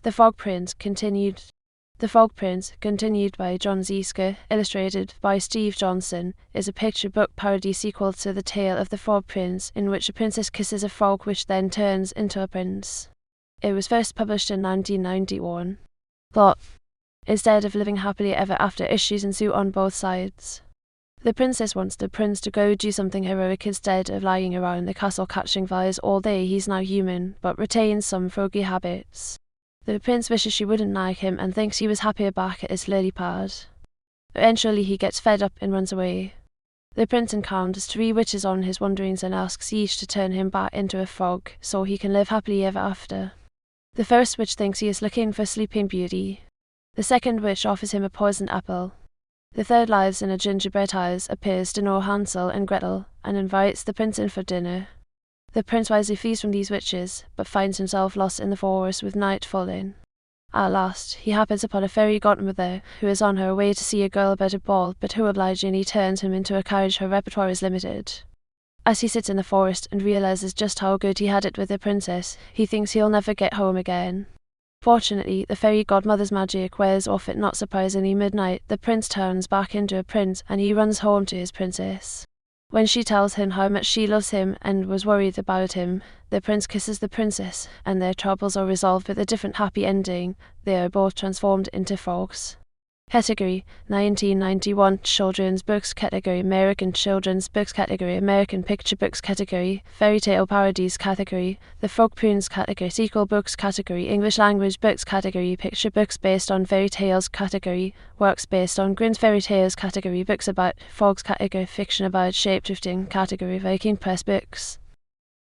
The Frog Prince continued. The Frog Prince, continued by Jon Scieszka, illustrated by Steve Johnson, is a picture book parody sequel to The Tale of the Frog Prince, in which a princess kisses a frog which then turns into a prince. It was first published in 1991. Plot: instead of living happily ever after, issues ensue on both sides. The princess wants the prince to go do something heroic instead of lying around the castle catching flies all day. He's now human, but retains some froggy habits. The prince wishes she wouldn't nag him and thinks he was happier back at his lily pad. Eventually he gets fed up and runs away. The prince encounters 3 witches on his wanderings and asks each to turn him back into a frog so he can live happily ever after. The first witch thinks he is looking for Sleeping Beauty. The second witch offers him a poisoned apple. The third lives in a gingerbread house, appears to know Hansel and Gretel, and invites the prince in for dinner. The prince wisely flees from these witches, but finds himself lost in the forest with night falling. At last, he happens upon a fairy godmother who is on her way to see a girl about a ball, but who obligingly turns him into a carriage. Her repertoire is limited. As he sits in the forest and realizes just how good he had it with the princess, he thinks he'll never get home again. Fortunately, the fairy godmother's magic wears off at not surprisingly midnight. The prince turns back into a prince and he runs home to his princess. When she tells him how much she loves him and was worried about him, the prince kisses the princess and their troubles are resolved with a different happy ending. They are both transformed into frogs. Category: 1991 Children's Books. Category: American Children's Books. Category: American Picture Books. Category: Fairy Tale Parodies. Category: The Frog Prince. Category: Sequel Books. Category: English Language Books. Category: Picture Books based on fairy tales. Category: Works based on Grimm's fairy tales. Category: Books about frogs. Category: Fiction about shapeshifting. Category: Viking Press Books.